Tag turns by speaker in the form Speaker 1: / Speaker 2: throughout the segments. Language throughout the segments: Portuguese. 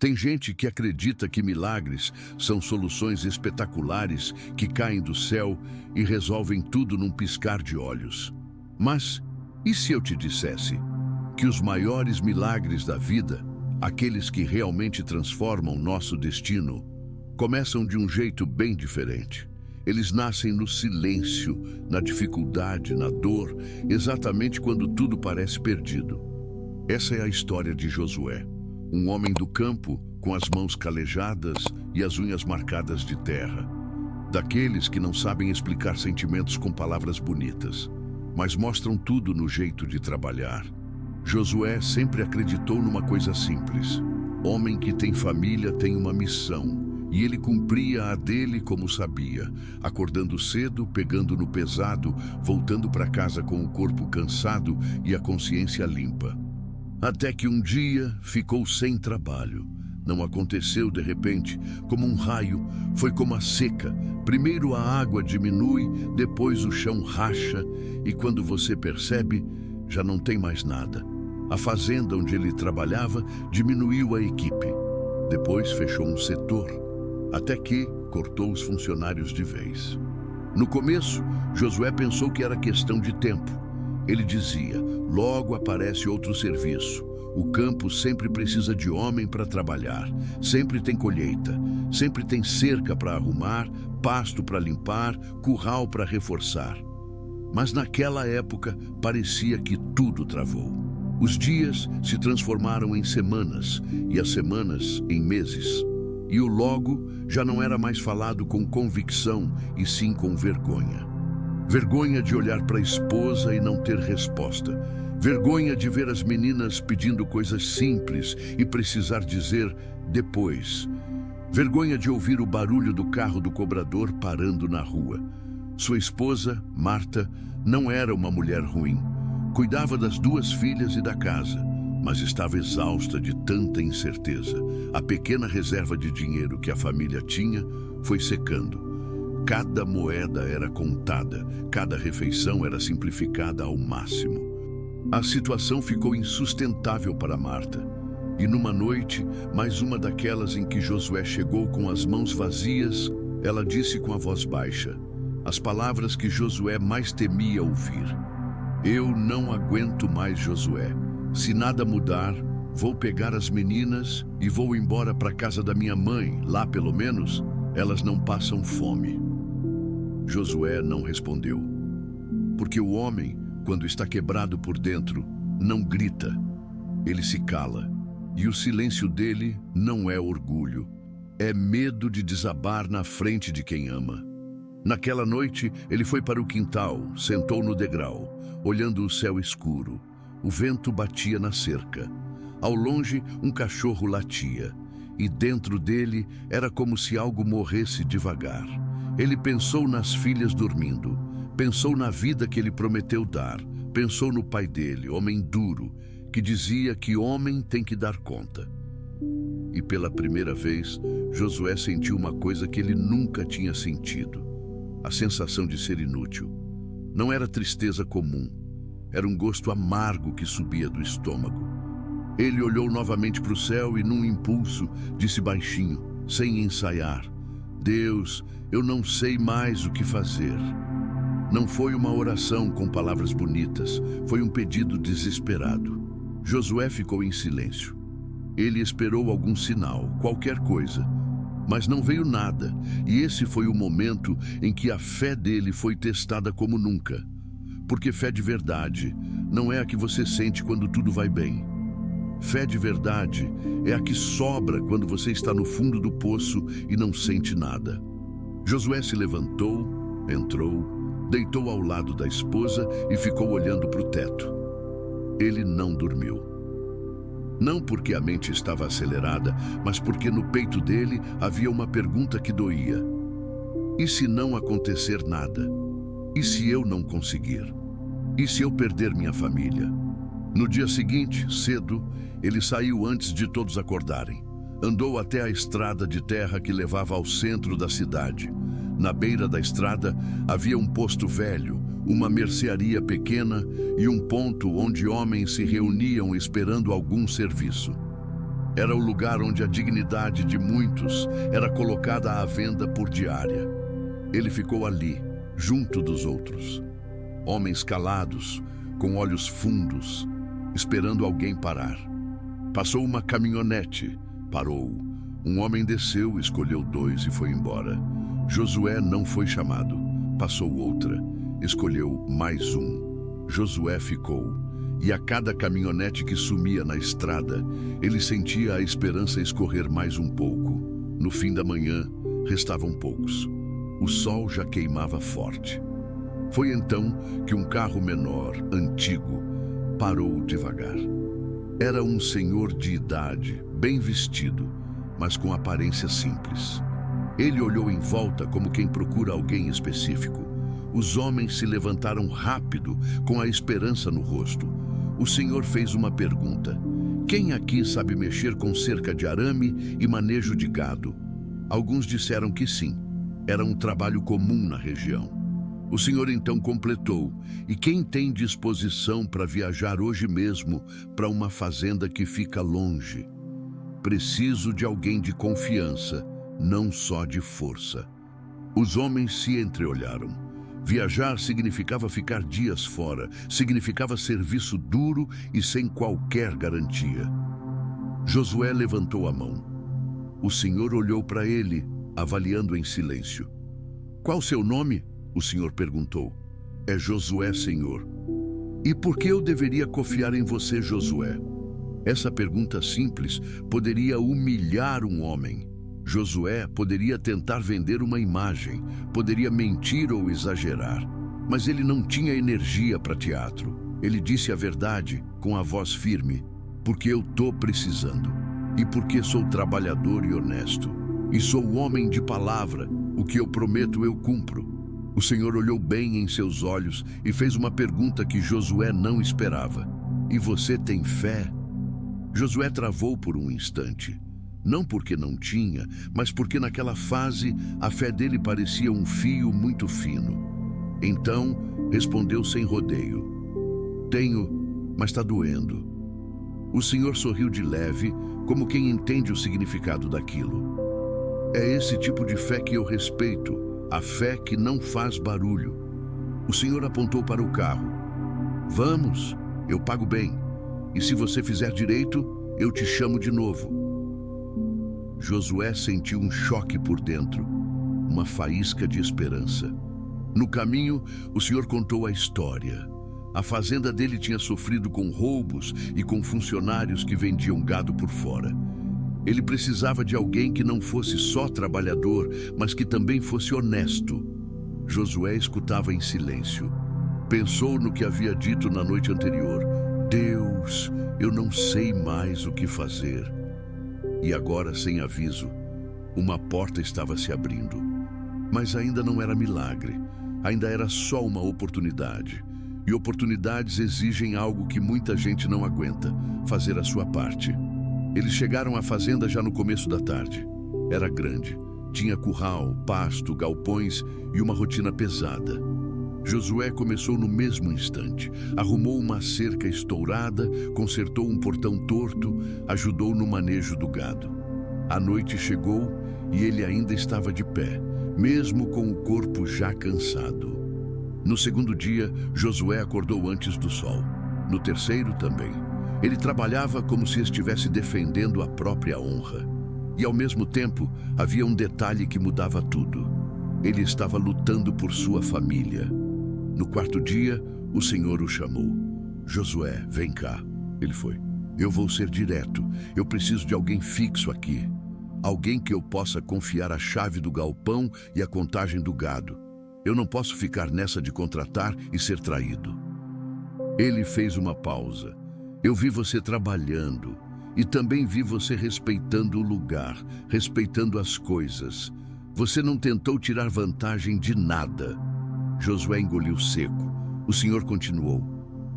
Speaker 1: Tem gente que acredita que milagres são soluções espetaculares que caem do céu e resolvem tudo num piscar de olhos. Mas e se eu te dissesse que os maiores milagres da vida, aqueles que realmente transformam nosso destino, começam de um jeito bem diferente? Eles nascem no silêncio, na dificuldade, na dor, exatamente quando tudo parece perdido. Essa é a história de Josué, um homem do campo com as mãos calejadas e as unhas marcadas de terra. Daqueles que não sabem explicar sentimentos com palavras bonitas, mas mostram tudo no jeito de trabalhar. Josué sempre acreditou numa coisa simples: homem que tem família tem uma missão. E ele cumpria a dele como sabia, acordando cedo, pegando no pesado, voltando para casa com o corpo cansado e a consciência limpa. Até que um dia ficou sem trabalho. Não aconteceu de repente, como um raio, foi como a seca. Primeiro a água diminui, depois o chão racha, e quando você percebe, já não tem mais nada. A fazenda onde ele trabalhava diminuiu a equipe. Depois fechou um setor, até que cortou os funcionários de vez. No começo, Josué pensou que era questão de tempo. Ele dizia: logo aparece outro serviço. O campo sempre precisa de homem para trabalhar. Sempre tem colheita. Sempre tem cerca para arrumar, pasto para limpar, curral para reforçar. Mas naquela época, parecia que tudo travou. Os dias se transformaram em semanas e as semanas em meses. E o logo já não era mais falado com convicção, e sim com vergonha. Vergonha de olhar para a esposa e não ter resposta. Vergonha de ver as meninas pedindo coisas simples e precisar dizer depois. Vergonha de ouvir o barulho do carro do cobrador parando na rua. Sua esposa, Marta, não era uma mulher ruim. Cuidava das 2 filhas e da casa, mas estava exausta de tanta incerteza. A pequena reserva de dinheiro que a família tinha foi secando. Cada moeda era contada, cada refeição era simplificada ao máximo. A situação ficou insustentável para Marta. E numa noite, mais uma daquelas em que Josué chegou com as mãos vazias, ela disse com a voz baixa as palavras que Josué mais temia ouvir: eu não aguento mais, Josué. Se nada mudar, vou pegar as meninas e vou embora para a casa da minha mãe. Lá, pelo menos, elas não passam fome. Josué não respondeu. Porque o homem, quando está quebrado por dentro, não grita. Ele se cala. E o silêncio dele não é orgulho. É medo de desabar na frente de quem ama. Naquela noite, ele foi para o quintal, sentou no degrau, olhando o céu escuro. O vento batia na cerca. Ao longe, um cachorro latia. E dentro dele era como se algo morresse devagar. Ele pensou nas filhas dormindo. Pensou na vida que ele prometeu dar. Pensou no pai dele, homem duro, que dizia que homem tem que dar conta. E pela primeira vez, Josué sentiu uma coisa que ele nunca tinha sentido: a sensação de ser inútil. Não era tristeza comum. Era um gosto amargo que subia do estômago. Ele olhou novamente para o céu e, num impulso, disse baixinho, sem ensaiar: Deus, eu não sei mais o que fazer. Não foi uma oração com palavras bonitas, foi um pedido desesperado. Josué ficou em silêncio. Ele esperou algum sinal, qualquer coisa, mas não veio nada, e esse foi o momento em que a fé dele foi testada como nunca. Porque fé de verdade não é a que você sente quando tudo vai bem. Fé de verdade é a que sobra quando você está no fundo do poço e não sente nada. Josué se levantou, entrou, deitou ao lado da esposa e ficou olhando para o teto. Ele não dormiu. Não porque a mente estava acelerada, mas porque no peito dele havia uma pergunta que doía. E se não acontecer nada? E se eu não conseguir? E se eu perder minha família? No dia seguinte, cedo, ele saiu antes de todos acordarem. Andou até a estrada de terra que levava ao centro da cidade. Na beira da estrada havia um posto velho, uma mercearia pequena e um ponto onde homens se reuniam esperando algum serviço. Era o lugar onde a dignidade de muitos era colocada à venda por diária. Ele ficou ali, junto dos outros. Homens calados, com olhos fundos, esperando alguém parar. Passou uma caminhonete, parou. Um homem desceu, escolheu 2 e foi embora. Josué não foi chamado. Passou outra, escolheu mais um. Josué ficou. E a cada caminhonete que sumia na estrada, ele sentia a esperança escorrer mais um pouco. No fim da manhã, restavam poucos. O sol já queimava forte. Foi então que um carro menor, antigo, parou devagar. Era um senhor de idade, bem vestido, mas com aparência simples. Ele olhou em volta como quem procura alguém específico. Os homens se levantaram rápido, com a esperança no rosto. O senhor fez uma pergunta. Quem aqui sabe mexer com cerca de arame e manejo de gado? Alguns disseram que sim. Era um trabalho comum na região. O senhor então completou. E quem tem disposição para viajar hoje mesmo para uma fazenda que fica longe? Preciso de alguém de confiança, não só de força. Os homens se entreolharam. Viajar significava ficar dias fora, significava serviço duro e sem qualquer garantia. Josué levantou a mão. O Senhor olhou para ele, avaliando em silêncio. Qual seu nome? O Senhor perguntou. É Josué, Senhor. E por que eu deveria confiar em você, Josué? Essa pergunta simples poderia humilhar um homem. Josué poderia tentar vender uma imagem, poderia mentir ou exagerar, mas ele não tinha energia para teatro. Ele disse a verdade com a voz firme, porque eu estou precisando, e porque sou trabalhador e honesto, e sou homem de palavra, o que eu prometo eu cumpro. O Senhor olhou bem em seus olhos e fez uma pergunta que Josué não esperava. E você tem fé? Josué travou por um instante. Não porque não tinha, mas porque naquela fase a fé dele parecia um fio muito fino. Então, respondeu sem rodeio. Tenho, mas está doendo. O Senhor sorriu de leve, como quem entende o significado daquilo. É esse tipo de fé que eu respeito, a fé que não faz barulho. O Senhor apontou para o carro. Vamos, eu pago bem. E se você fizer direito, eu te chamo de novo. Josué sentiu um choque por dentro, uma faísca de esperança. No caminho, o Senhor contou a história. A fazenda dele tinha sofrido com roubos e com funcionários que vendiam gado por fora. Ele precisava de alguém que não fosse só trabalhador, mas que também fosse honesto. Josué escutava em silêncio. Pensou no que havia dito na noite anterior. Deus, eu não sei mais o que fazer. E agora, sem aviso, uma porta estava se abrindo. Mas ainda não era milagre, ainda era só uma oportunidade. E oportunidades exigem algo que muita gente não aguenta, fazer a sua parte. Eles chegaram à fazenda já no começo da tarde. Era grande, tinha curral, pasto, galpões e uma rotina pesada. Josué começou no mesmo instante. Arrumou uma cerca estourada, consertou um portão torto, ajudou no manejo do gado. A noite chegou e ele ainda estava de pé, mesmo com o corpo já cansado. No segundo dia, Josué acordou antes do sol. No terceiro também. Ele trabalhava como se estivesse defendendo a própria honra. E ao mesmo tempo, havia um detalhe que mudava tudo. Ele estava lutando por sua família. No quarto dia, o Senhor o chamou. Josué, vem cá. Ele foi. Eu vou ser direto. Eu preciso de alguém fixo aqui. Alguém que eu possa confiar a chave do galpão e a contagem do gado. Eu não posso ficar nessa de contratar e ser traído. Ele fez uma pausa. Eu vi você trabalhando e também vi você respeitando o lugar, respeitando as coisas. Você não tentou tirar vantagem de nada. Josué engoliu seco. O Senhor continuou.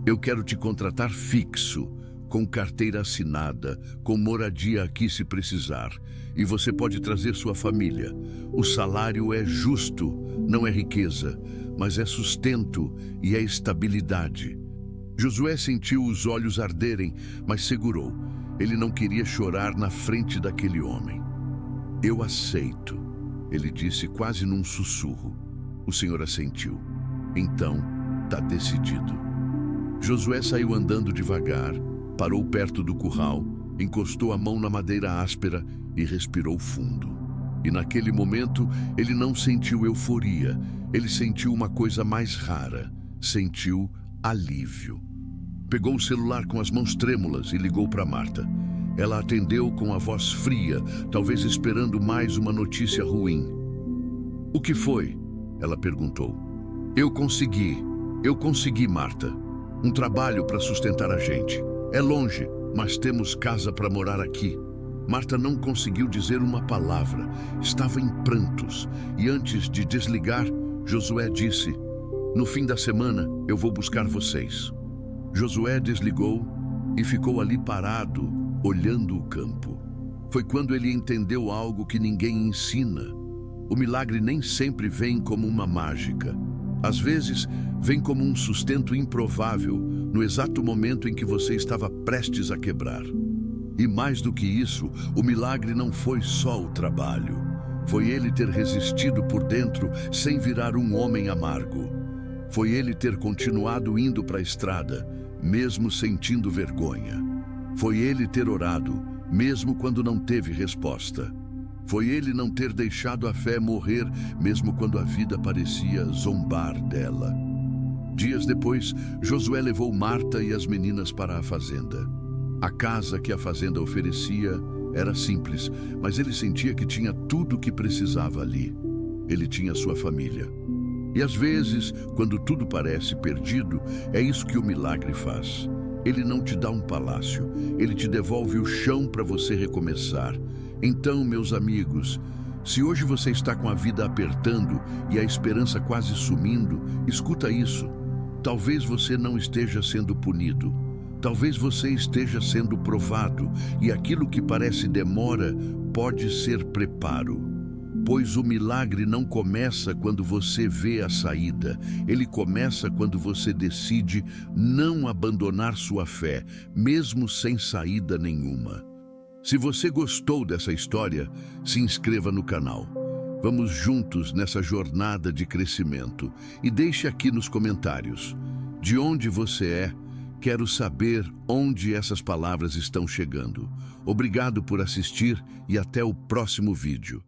Speaker 1: Eu quero te contratar fixo, com carteira assinada, com moradia aqui se precisar. E você pode trazer sua família. O salário é justo, não é riqueza, mas é sustento e é estabilidade. Josué sentiu os olhos arderem, mas segurou. Ele não queria chorar na frente daquele homem. Eu aceito, ele disse quase num sussurro. O Senhor assentiu. Então, tá decidido. Josué saiu andando devagar, parou perto do curral, encostou a mão na madeira áspera e respirou fundo. E naquele momento, ele não sentiu euforia, ele sentiu uma coisa mais rara, sentiu alívio. Pegou o celular com as mãos trêmulas e ligou para Marta. Ela atendeu com a voz fria, talvez esperando mais uma notícia ruim. O que foi? Ela perguntou. Eu consegui, Marta. Um trabalho para sustentar a gente. É longe, mas temos casa para morar aqui. Marta não conseguiu dizer uma palavra, estava em prantos. E antes de desligar, Josué disse, no fim da semana eu vou buscar vocês. Josué desligou e ficou ali parado, olhando o campo. Foi quando ele entendeu algo que ninguém ensina. O milagre nem sempre vem como uma mágica. Às vezes, vem como um sustento improvável, no exato momento em que você estava prestes a quebrar. E mais do que isso, o milagre não foi só o trabalho. Foi ele ter resistido por dentro sem virar um homem amargo. Foi ele ter continuado indo para a estrada, mesmo sentindo vergonha. Foi ele ter orado, mesmo quando não teve resposta. Foi ele não ter deixado a fé morrer, mesmo quando a vida parecia zombar dela. Dias depois, Josué levou Marta e as meninas para a fazenda. A casa que a fazenda oferecia era simples, mas ele sentia que tinha tudo o que precisava ali. Ele tinha sua família. E às vezes, quando tudo parece perdido, é isso que o milagre faz. Ele não te dá um palácio, ele te devolve o chão para você recomeçar. Então, meus amigos, se hoje você está com a vida apertando e a esperança quase sumindo, escuta isso. Talvez você não esteja sendo punido. Talvez você esteja sendo provado e aquilo que parece demora pode ser preparo. Pois o milagre não começa quando você vê a saída. Ele começa quando você decide não abandonar sua fé, mesmo sem saída nenhuma. Se você gostou dessa história, se inscreva no canal. Vamos juntos nessa jornada de crescimento. E deixe aqui nos comentários. De onde você é? Quero saber onde essas palavras estão chegando. Obrigado por assistir e até o próximo vídeo.